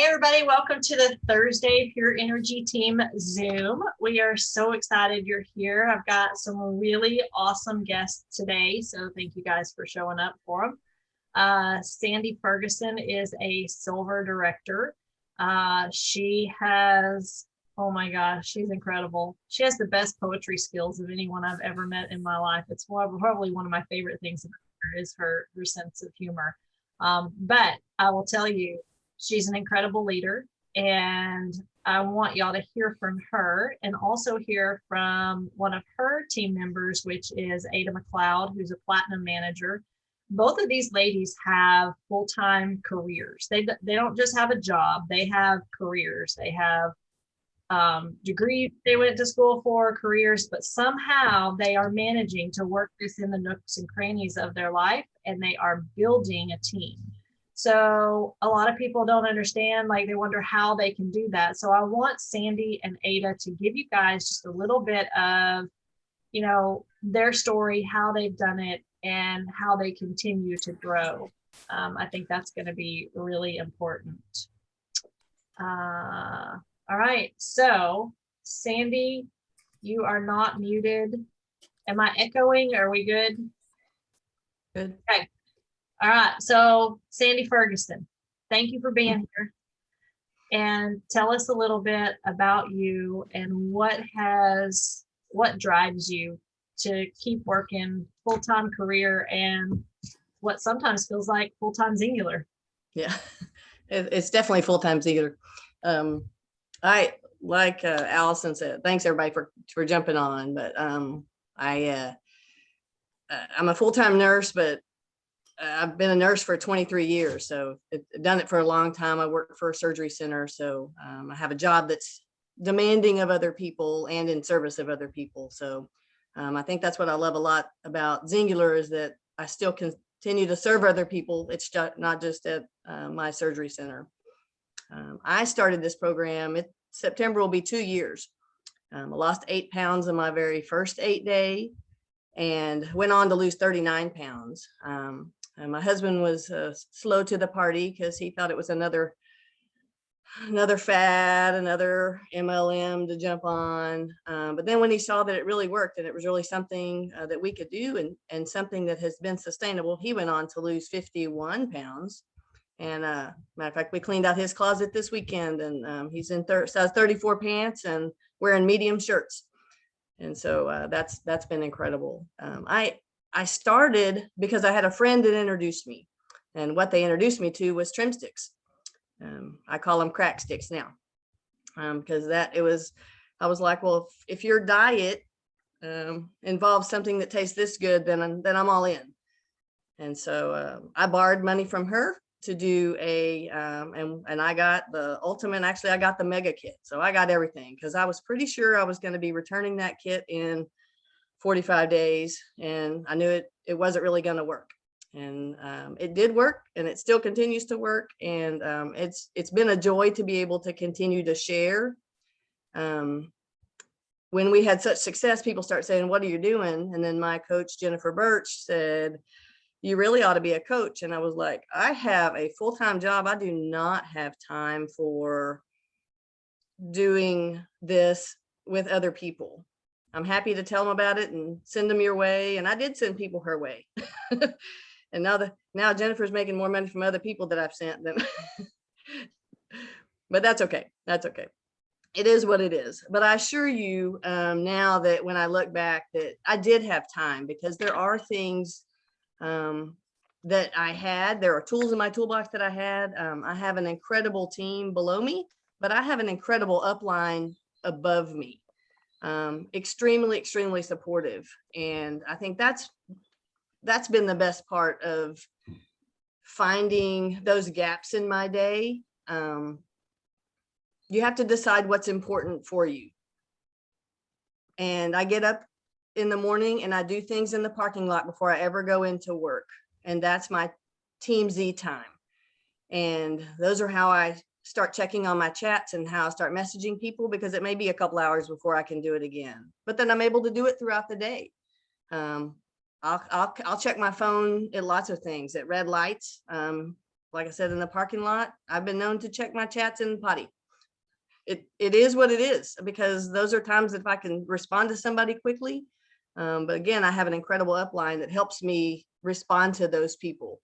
Hey everybody, welcome to the Thursday Pure Energy Team Zoom. We are so excited you're here. I've got some really awesome guests today, so thank you guys for showing up for them. Sandy Ferguson is a silver director. She has, oh my gosh, she's incredible. She has the best poetry skills of anyone I've ever met in my life. It's probably one of my favorite things about her is her sense of humor. But I will tell you, she's an incredible leader, and I want y'all to hear from her and also hear from one of her team members, which is Ada McLeod, who's a platinum manager. Both of these ladies have full-time careers. They don't just have a job, they have careers. They have degrees they went to school for, careers, but somehow they are managing to work this in the nooks and crannies of their life, and they are building a team. So a lot of people don't understand, like they wonder how they can do that. So I want Sandy and Ada to give you guys just a little bit of, their story, how they've done it, and how they continue to grow. I think that's going to be really important. All right. So Sandy, you are not muted. Am I echoing? Are we good? Good. Okay. All right, so Sandy Ferguson, thank you for being here. And tell us a little bit about you and what drives you to keep working full-time career and what sometimes feels like full-time singular. Yeah, it's definitely full-time singular. I like Allison said, thanks everybody for jumping on, but I'm a full-time nurse, but I've been a nurse for 23 years, so I've done it for a long time. I work for a surgery center, so I have a job that's demanding of other people and in service of other people. So I think that's what I love a lot about Singular, is that I still continue to serve other people. It's not just at my surgery center. I started this program, September will be 2 years. I lost 8 pounds in my very first 8 day and went on to lose 39 pounds. And my husband was slow to the party because he thought it was another fad, another MLM to jump on. But then when he saw that it really worked and it was really something that we could do and something that has been sustainable, he went on to lose 51 pounds. And matter of fact, we cleaned out his closet this weekend, and he's in size 34 pants and wearing medium shirts. And so that's been incredible. I started because I had a friend that introduced me, and what they introduced me to was trim sticks. I call them crack sticks now, because I was like, well, if your diet involves something that tastes this good, then I'm all in. And so I borrowed money from her to do and I got the ultimate, actually I got the mega kit. So I got everything because I was pretty sure I was going to be returning that kit in 45 days, and I knew it wasn't really going to work. And it did work, and it still continues to work. And it's been a joy to be able to continue to share. When we had such success, people start saying, what are you doing? And then my coach, Jennifer Birch, said, you really ought to be a coach. And I was like, I have a full-time job. I do not have time for doing this with other people. I'm happy to tell them about it and send them your way. And I did send people her way. And now Jennifer's making more money from other people that I've sent them. But that's okay. That's okay. It is what it is. But I assure you now that when I look back that I did have time, because there are things that I had. There are tools in my toolbox that I had. I have an incredible team below me, but I have an incredible upline above me. Extremely, extremely supportive. And I think that's been the best part of finding those gaps in my day. You have to decide what's important for you. And I get up in the morning and I do things in the parking lot before I ever go into work. And that's my Team Z time. And those are how I start checking on my chats and how I start messaging people, because it may be a couple hours before I can do it again. But then I'm able to do it throughout the day. I'll check my phone at lots of things, at red lights. like I said, in the parking lot. I've been known to check my chats in the potty. It is what it is, because those are times that if I can respond to somebody quickly. But again, I have an incredible upline that helps me respond to those people.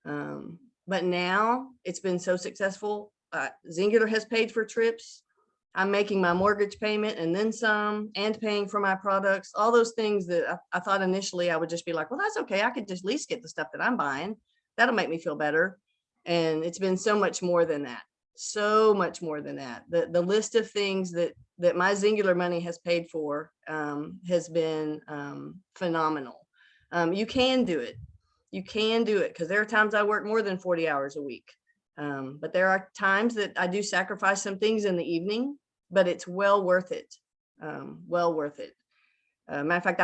But now it's been so successful. Zingular has paid for trips. I'm making my mortgage payment and then some, and paying for my products, all those things that I thought initially I would just be like, well, that's okay. I could just at least get the stuff that I'm buying. That'll make me feel better. And it's been so much more than that. So much more than that. The list of things that my Zingular money has paid for has been phenomenal. You can do it. You can do it, because there are times I work more than 40 hours a week. But there are times that I do sacrifice some things in the evening, but it's well worth it. Well worth it. Matter of fact,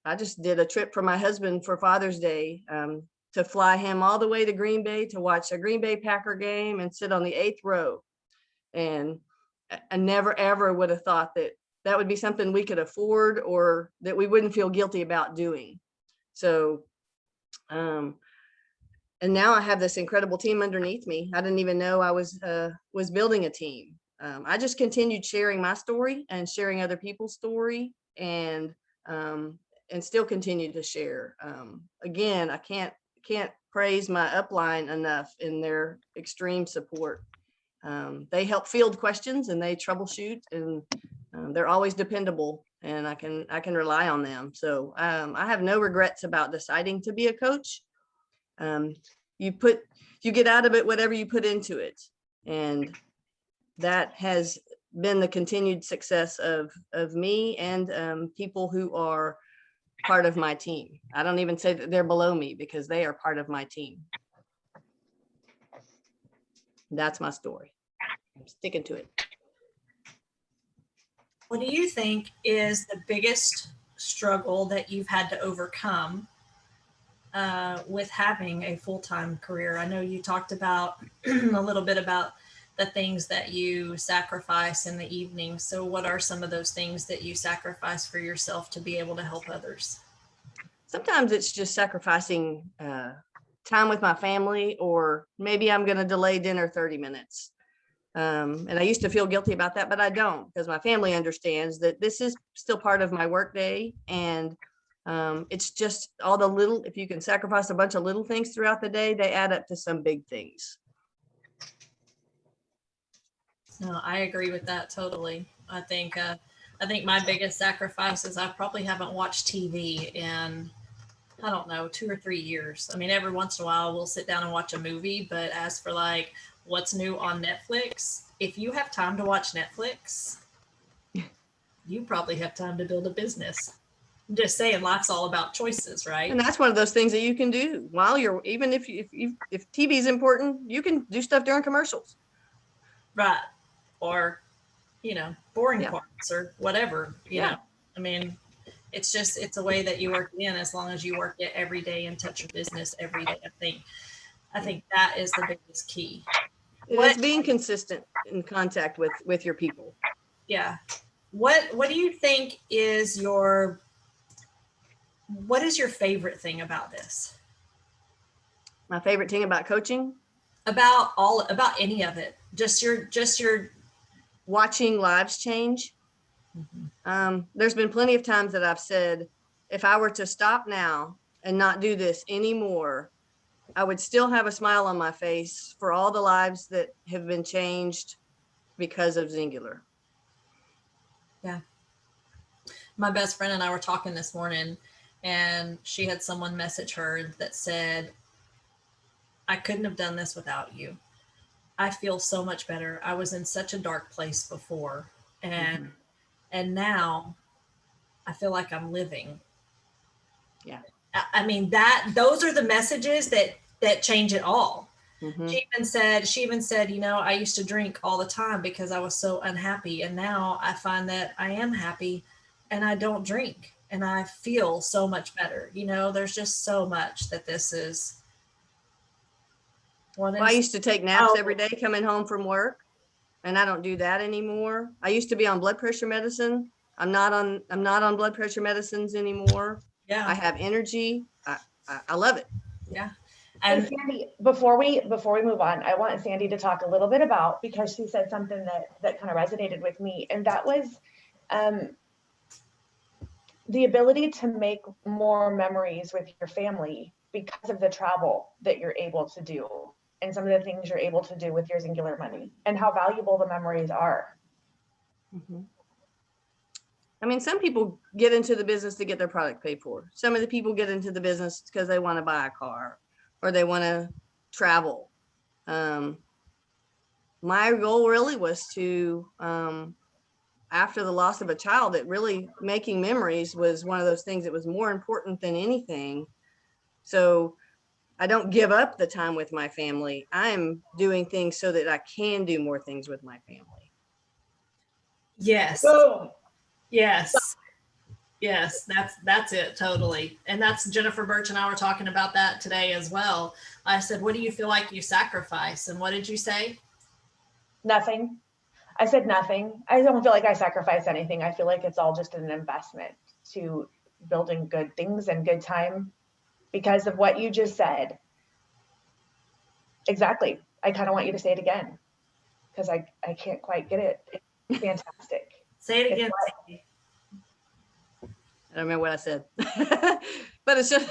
I just did a trip for my husband for Father's Day, to fly him all the way to Green Bay to watch a Green Bay Packer game and sit on the 8th row. And I never, ever would have thought that that would be something we could afford, or that we wouldn't feel guilty about doing. So, and now I have this incredible team underneath me. I didn't even know I was building a team. I just continued sharing my story and sharing other people's story, and still continue to share. Again, I can't praise my upline enough in their extreme support. They help field questions and they troubleshoot, and they're always dependable, and I can rely on them. So I have no regrets about deciding to be a coach. You get out of it whatever you put into it, and that has been the continued success of me and people who are part of my team. I don't even say that they're below me, because they are part of my team. That's my story. I'm sticking to it. What do you think is the biggest struggle that you've had to overcome with having a full-time career? I know you talked about a little bit about the things that you sacrifice in the evening. So what are some of those things that you sacrifice for yourself to be able to help others? Sometimes it's just sacrificing time with my family, or maybe I'm going to delay dinner 30 minutes. And I used to feel guilty about that, but I don't, because my family understands that this is still part of my work day. And it's just all the little, if you can sacrifice a bunch of little things throughout the day, they add up to some big things. No, I agree with that totally. I think my biggest sacrifice is I probably haven't watched TV in, I don't know, 2 or 3 years. I mean, every once in a while we'll sit down and watch a movie, but as for like what's new on Netflix, if you have time to watch Netflix, you probably have time to build a business. I'm just saying, life's all about choices, right? And that's one of those things that you can do while you're, even if TV is important, you can do stuff during commercials. Right. Or, boring Yeah. parts or whatever, you Yeah. know. I mean, it's a way that you work in, as long as you work it every day and touch your business every day. I think that is the biggest key. It's being consistent in contact with your people. Yeah. What do you think is what is your favorite thing about this? My favorite thing about coaching? About any of it. Just your watching lives change. There's been plenty of times that I've said, if I were to stop now and not do this anymore, I would still have a smile on my face for all the lives that have been changed because of Zingular. Yeah. My best friend and I were talking this morning, and she had someone message her that said, I couldn't have done this without you. I feel so much better. I was in such a dark place before, and now I feel like I'm living. Yeah. I mean, those are the messages that change it all. She even said, I used to drink all the time because I was so unhappy. And now I find that I am happy and I don't drink and I feel so much better. There's just so much that this is. I used to take naps every day coming home from work, and I don't do that anymore. I used to be on blood pressure medicine. I'm not on blood pressure medicines anymore. Yeah. I have energy. I love it. Yeah. And Sandy, before we move on, I want Sandy to talk a little bit about, because she said something that kind of resonated with me, and that was the ability to make more memories with your family because of the travel that you're able to do and some of the things you're able to do with your singular money, and how valuable the memories are. I mean, some people get into the business to get their product paid for. Some of the people get into the business because they want to buy a car or they want to travel. My goal really was to, after the loss of a child, that really making memories was one of those things that was more important than anything. So I don't give up the time with my family. I'm doing things so that I can do more things with my family. yes, Boom. yes, yes, that's it totally. And that's Jennifer Birch and I were talking about that today as well. I said, what do you feel like you sacrifice? And what did you say? Nothing. I said nothing. I don't feel like I sacrifice anything. I feel like it's all just an investment to building good things and good time because of what you just said. Exactly. I kind of want you to say it again because I can't quite get it. It's fantastic. Say it It's again. like- Sandy. I don't remember what I said, but it's just,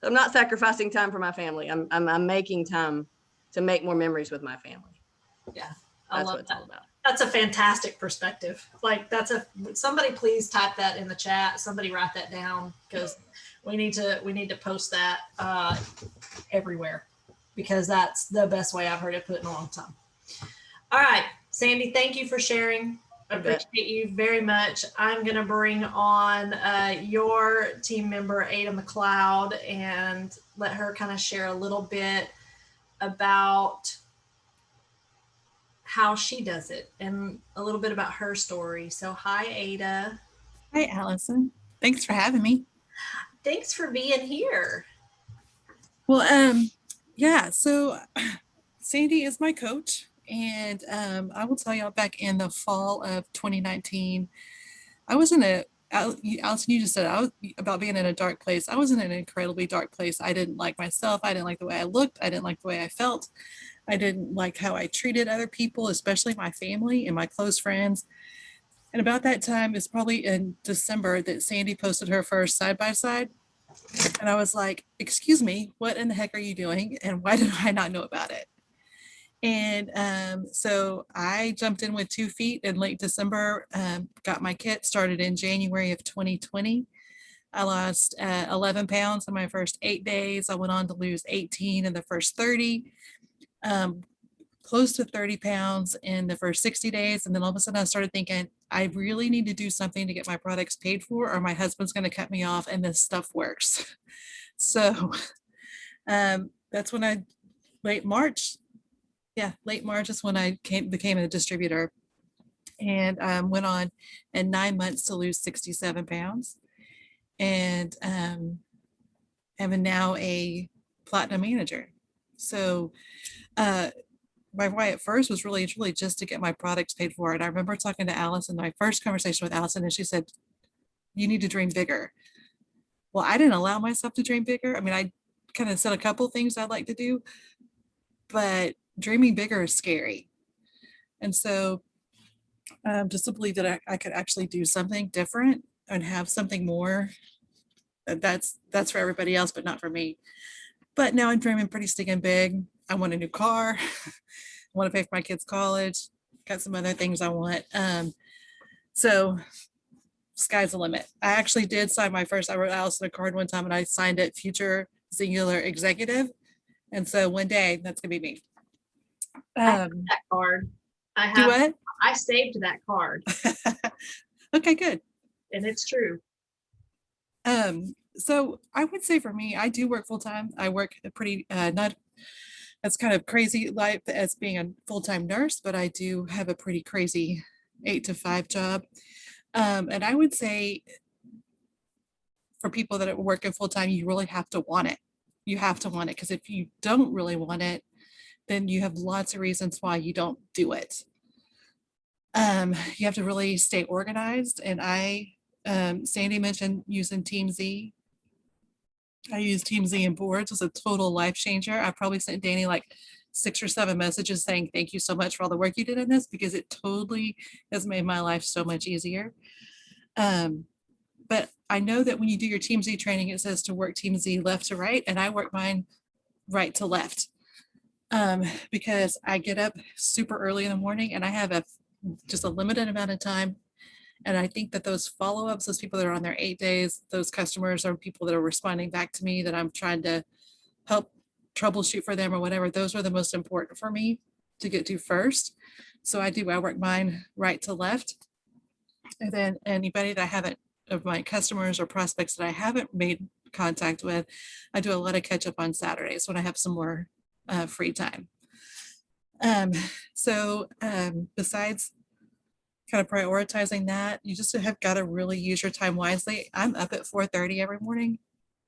I'm not sacrificing time for my family. I'm making time to make more memories with my family. Yeah, I That's love what it's that. all about. That's a fantastic perspective. Like somebody please type that in the chat. Somebody write that down because we need to post that everywhere because that's the best way I've heard it put in a long time. All right, Sandy, thank you for sharing. I appreciate you very much. I'm going to bring on your team member, Ada McLeod, and let her kind of share a little bit about how she does it and a little bit about her story. So hi, Ada. Hi, Allison. Thanks for having me. Thanks for being here. Well, yeah, so Sandy is my coach, and I will tell y'all back in the fall of 2019, I was in Allison, you just said about being in a dark place. I was in an incredibly dark place. I didn't like myself. I didn't like the way I looked. I didn't like the way I felt. I didn't like how I treated other people, especially my family and my close friends. And about that time, it's probably in December that Sandy posted her first side-by-side. And I was like, excuse me, what in the heck are you doing? And why did I not know about it? And so I jumped in with 2 feet in late December, got my kit started in January of 2020. I lost 11 pounds in my first 8 days. I went on to lose 18 in the first 30. Close to 30 pounds in the first 60 days. And then all of a sudden I started thinking, I really need to do something to get my products paid for, or my husband's going to cut me off and this stuff works. So that's when late March is when I became a distributor and went on in 9 months to lose 67 pounds. And am now a platinum manager. So my why at first was really just to get my products paid for. And I remember talking to Allison, my first conversation with Allison, and she said, you need to dream bigger. Well, I didn't allow myself to dream bigger. I mean, I kind of said a couple of things I'd like to do, but dreaming bigger is scary. And so just to believe that I could actually do something different and have something more, that's for everybody else, but not for me. But now I'm dreaming pretty stinking big. I want a new car. I want to pay for my kids' college. Got some other things I want. So sky's the limit. I actually did sign I wrote Allison a card one time and I signed it Future Singular Executive. And so one day that's gonna be me. I have that card. Do what? I saved that card. Okay, good. And it's true. So I would say for me, I do work full time. I work a pretty not that's kind of crazy life as being a full-time nurse, but I do have a pretty crazy 8 to 5 job. And I would say for people that are working full-time, you really have to want it. You have to want it, because if you don't really want it, then you have lots of reasons why you don't do it. You have to really stay organized. And Sandy mentioned using Team Z. I use TeamZ and boards. It's a total life changer. I probably sent Danny like 6 or 7 messages saying thank you so much for all the work you did in this, because it totally has made my life so much easier. But I know that when you do your TeamZ training, it says to work TeamZ left to right, and I work mine right to left. Because I get up super early in the morning and I have just a limited amount of time. And I think that those follow-ups, those people that are on their 8 days, those customers are people that are responding back to me that I'm trying to help troubleshoot for them or whatever. Those are the most important for me to get to first. So I work mine right to left. And then anybody that I haven't, of my customers or prospects that I haven't made contact with, I do a lot of catch up on Saturdays when I have some more free time. Besides kind of prioritizing that, you just have got to really use your time wisely. I'm up at 4:30 every morning.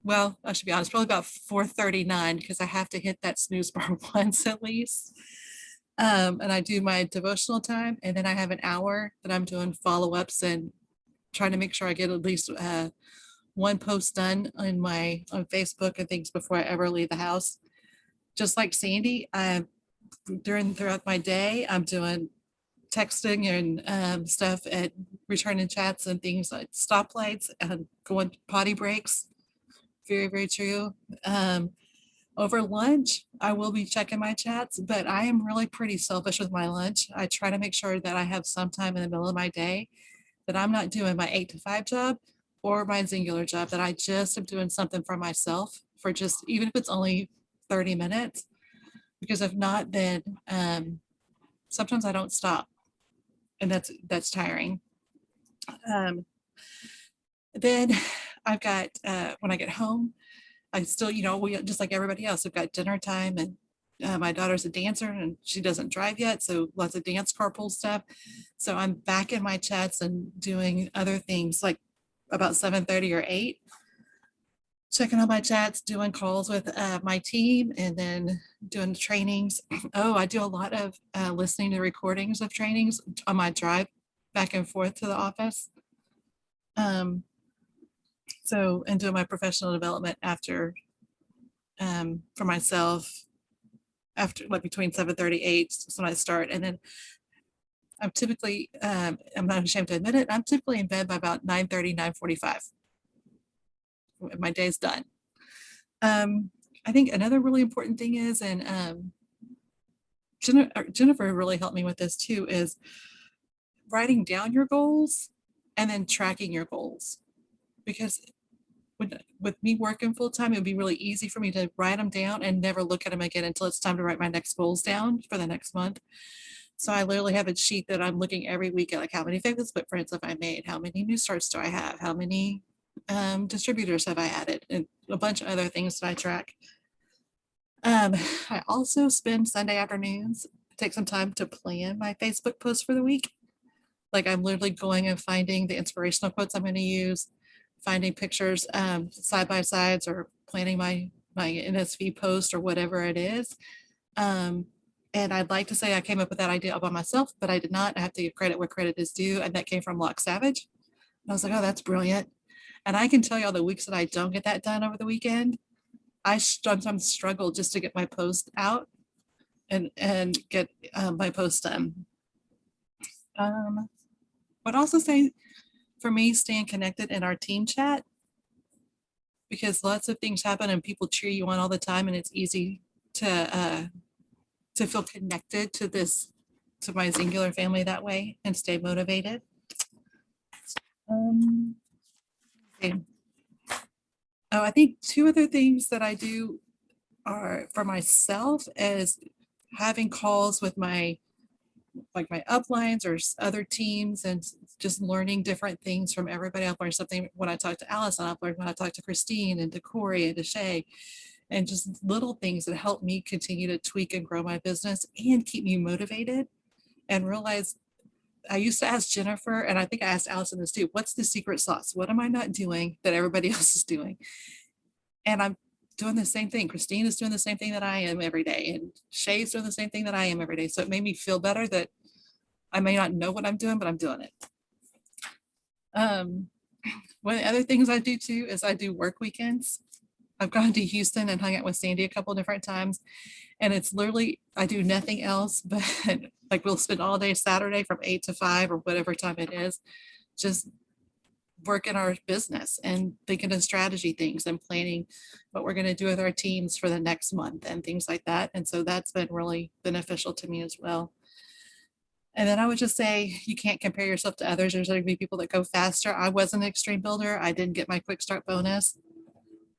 Well, I should be honest, probably about 4:39, because I have to hit that snooze bar once at least. And I do my devotional time, and then I have an hour that I'm doing follow-ups and trying to make sure I get at least one post done on Facebook and things before I ever leave the house. Just like Sandy, throughout my day, I'm doing texting and stuff at returning chats and things like stoplights and going potty breaks. Very, very true. Over lunch, I will be checking my chats, but I am really pretty selfish with my lunch. I try to make sure that I have some time in the middle of my day that I'm not doing my 8 to 5 job or my singular job, that I just am doing something for myself for just, even if it's only 30 minutes, because if not, then sometimes I don't stop, and that's tiring. Then I've got, when I get home, I still, we just like everybody else, we've got dinner time, and my daughter's a dancer and she doesn't drive yet, so lots of dance carpool stuff. So I'm back in my chats and doing other things like about 7:30 or 8, checking on my chats, doing calls with my team, and then doing trainings. Oh, I do a lot of listening to recordings of trainings on my drive back and forth to the office. And doing my professional development after, for myself, after like between 7:30, 8 is when I start. And then I'm typically, I'm not ashamed to admit it, I'm typically in bed by about 9:30, 9:45. My day's done. I think another really important thing is, and Jennifer really helped me with this too, is writing down your goals and then tracking your goals. Because with me working full time, it would be really easy for me to write them down and never look at them again until it's time to write my next goals down for the next month. So I literally have a sheet that I'm looking every week at, like how many Facebook friends have I made? How many new starts do I have? How many distributors have I added? And a bunch of other things that I track. I also spend Sunday afternoons, take some time to plan my Facebook posts for the week. Like I'm literally going and finding the inspirational quotes I'm going to use, finding pictures, side by sides, or planning my NSV post or whatever it is. And I'd like to say I came up with that idea all by myself, but I did not. I have to give credit where credit is due. And that came from Lock Savage. And I was like, oh, that's brilliant. And I can tell you all the weeks that I don't get that done over the weekend, I sometimes struggle just to get my post out and get my post done. But also say, for me, staying connected in our team chat, because lots of things happen and people cheer you on all the time, and it's easy to feel connected to my singular family that way and stay motivated. Okay. Oh, I think 2 other things that I do are for myself is having calls with my uplines or other teams, and just learning different things from everybody. I'll learn something when I talk to Allison, I'll learn when I talk to Christine and to Corey and to Shay, and just little things that help me continue to tweak and grow my business and keep me motivated. And realize, I used to ask Jennifer, and I think I asked Allison this too, what's the secret sauce? What am I not doing that everybody else is doing? And I'm doing the same thing. Christine is doing the same thing that I am every day, and Shay's doing the same thing that I am every day. So it made me feel better that I may not know what I'm doing, but I'm doing it. One of the other things I do too is I do work weekends. I've gone to Houston and hung out with Sandy a couple different times, and it's literally, I do nothing else but like we'll spend all day Saturday from 8 to 5 or whatever time it is, just working our business and thinking of strategy things and planning what we're going to do with our teams for the next month and things like that. And so that's been really beneficial to me as well. And then I would just say you can't compare yourself to others. There's going to be people that go faster. I wasn't an extreme builder. I didn't get my quick start bonus,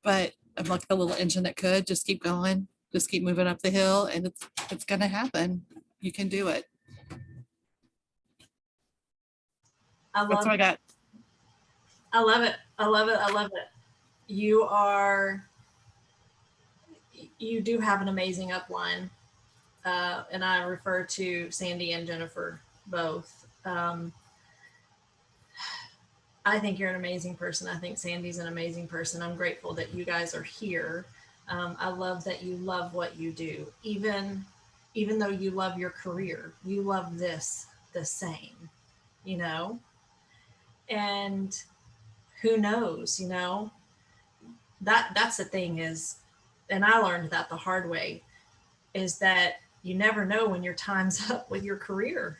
but I'm like the little engine that could just keep going, just keep moving up the hill, and it's going to happen. You can do it. I That's love what I got. I love it. I love it. I love it. You do have an amazing upline. And I refer to Sandy and Jennifer both. I think you're an amazing person. I think Sandy's an amazing person. I'm grateful that you guys are here. I love that you love what you do. Even though you love your career, you love this the same, you know? And who knows, you know? That's the thing is, and I learned that the hard way, is that you never know when your time's up with your career.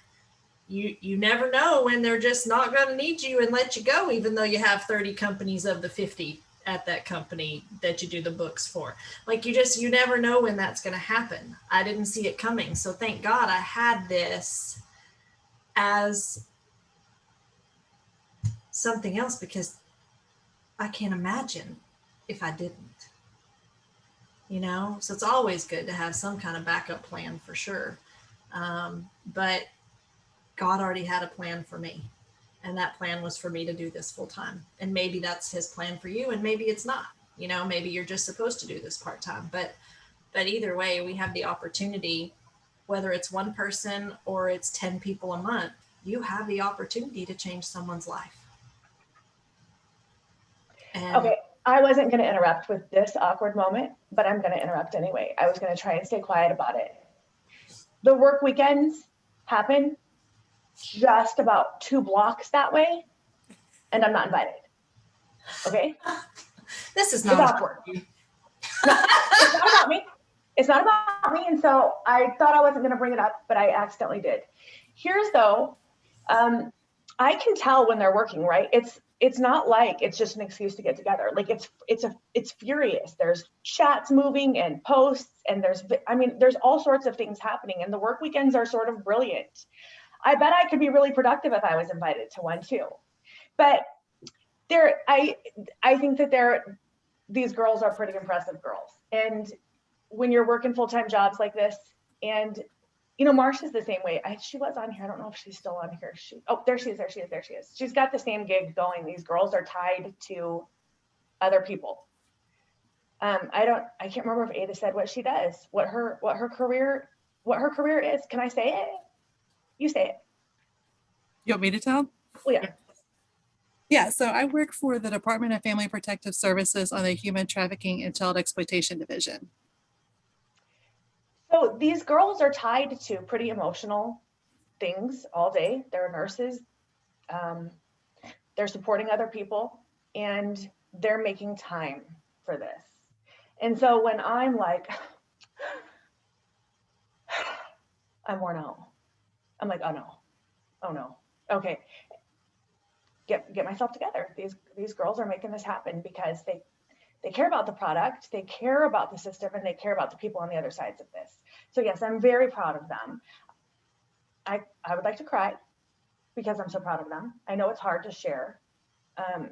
You never know when they're just not going to need you and let you go, even though you have 30 companies of the 50 at that company that you do the books for. Like you never know when that's going to happen. I didn't see it coming. So thank God I had this as something else, because I can't imagine if I didn't, you know? So it's always good to have some kind of backup plan for sure. But God already had a plan for me, and that plan was for me to do this full time. And maybe that's his plan for you, and maybe it's not, you know, maybe you're just supposed to do this part time, but either way, we have the opportunity, whether it's one person or it's 10 people a month, you have the opportunity to change someone's life. And Okay, I wasn't going to interrupt with this awkward moment, but I'm going to interrupt anyway. I was going to try and stay quiet about it. The work weekends happen just about 2 blocks that way, and I'm not invited. Okay? this is It's not awkward. No, it's not about me. It's not about me. And so I thought I wasn't going to bring it up, but I accidentally did. Here's though, I can tell when they're working, right? It's not like it's just an excuse to get together. Like it's furious. There's chats moving and posts, and there's all sorts of things happening, and the work weekends are sort of brilliant. I bet I could be really productive if I was invited to one too. But I think that these girls are pretty impressive girls. And when you're working full-time jobs like this, and you know, Marsha's the same way. She was on here. I don't know if she's still on here. There she is. She's got the same gig going. These girls are tied to other people. I can't remember if Ada said what she does, what her career is. Can I say it? You say it. You want me to tell? Well, yeah. Yeah, so I work for the Department of Family Protective Services on the Human Trafficking and Child Exploitation Division. So these girls are tied to pretty emotional things all day. They're nurses. They're supporting other people, and they're making time for this. And so when I'm like, I'm worn out. I'm like, oh no. Okay. Get myself together. These girls are making this happen because they care about the product, they care about the system, and they care about the people on the other sides of this. So yes, I'm very proud of them. I would like to cry because I'm so proud of them. I know it's hard to share. And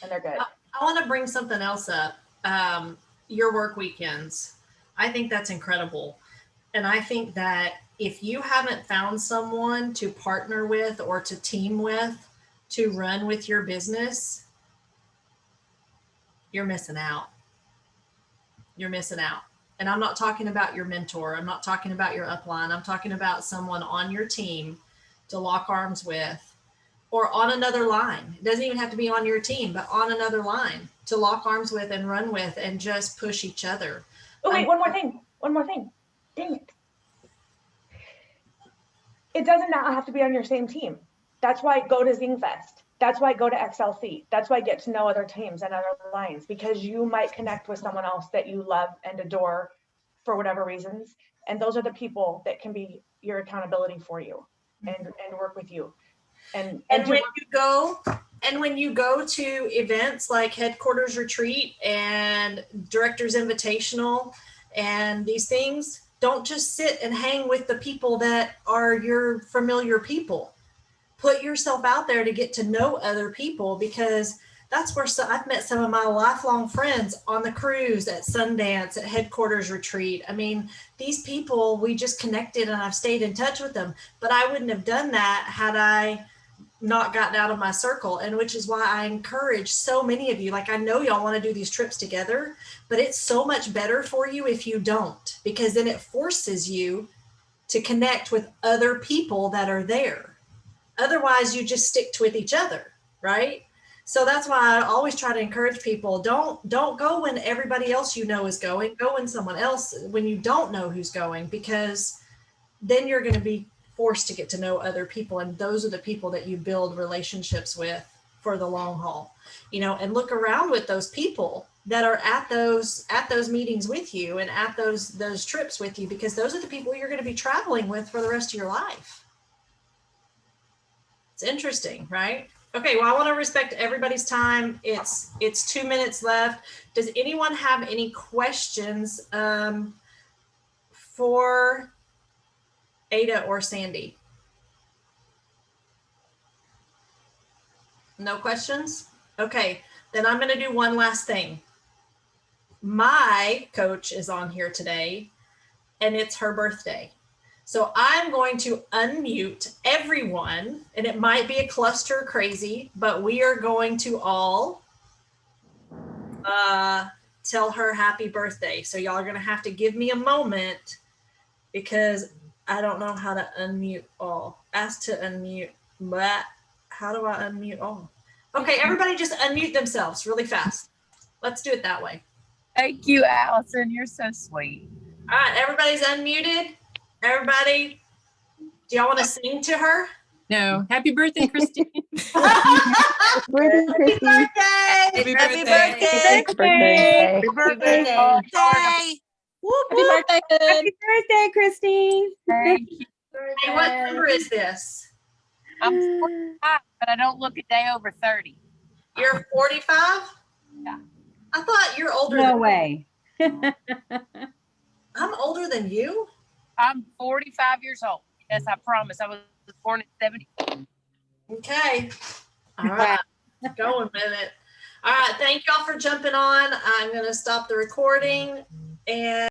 they're good. I want to bring something else up. Your work weekends. I think that's incredible. And I think that if you haven't found someone to partner with or to team with to run with your business, you're missing out. You're missing out. And I'm not talking about your mentor. I'm not talking about your upline. I'm talking about someone on your team to lock arms with, or on another line. It doesn't even have to be on your team, but on another line to lock arms with and run with and just push each other. Oh, wait, one more thing. Dang it. It doesn't not have to be on your same team. That's why go to ZingFest. That's why go to XLC. That's why get to know other teams and other lines, because you might connect with someone else that you love and adore for whatever reasons. And those are the people that can be your accountability for you and work with you. And when you go to events like Headquarters Retreat and Director's Invitational and these things, don't just sit and hang with the people that are your familiar people. Put yourself out there to get to know other people, because that's where I've met some of my lifelong friends on the cruise, at Sundance, at Headquarters Retreat. I mean, these people, we just connected and I've stayed in touch with them. But I wouldn't have done that had I not gotten out of my circle. And which is why I encourage so many of you, like, I know y'all want to do these trips together, but it's so much better for you if you don't, because then it forces you to connect with other people that are there. Otherwise, you just stick with each other, right? So that's why I always try to encourage people, don't go when everybody else you know is going. Go when someone else, when you don't know who's going, because then you're going to be forced to get to know other people. And those are the people that you build relationships with for the long haul, you know, and look around with those people that are at those meetings with you and at those trips with you, because those are the people you're going to be traveling with for the rest of your life. It's interesting, right? Okay, well, I want to respect everybody's time. It's 2 minutes left. Does anyone have any questions for Ada or Sandy? No questions? Okay, then I'm going to do one last thing. My coach is on here today, and it's her birthday. So I'm going to unmute everyone, and it might be a cluster crazy, but we are going to all tell her happy birthday. So y'all are going to have to give me a moment, because I don't know how to unmute all. Ask to unmute, but how do I unmute all? Okay, everybody just unmute themselves really fast. Let's do it that way. Thank you, Allison. You're so sweet. All right, everybody's unmuted. Everybody, do y'all want to sing to her? No. Happy birthday, Christine. Happy birthday! Happy birthday. Happy birthday. Happy birthday. Happy birthday, good. Happy birthday, Christine. Thank you. Hey, what number is this? I'm 45, but I don't look a day over 30. You're 45? Yeah. I thought you're older. No way. I'm older than you? I'm 45 years old. Yes, I promise. I was born at 70. Okay. All right. Going with it. All right. Thank y'all for jumping on. I'm going to stop the recording and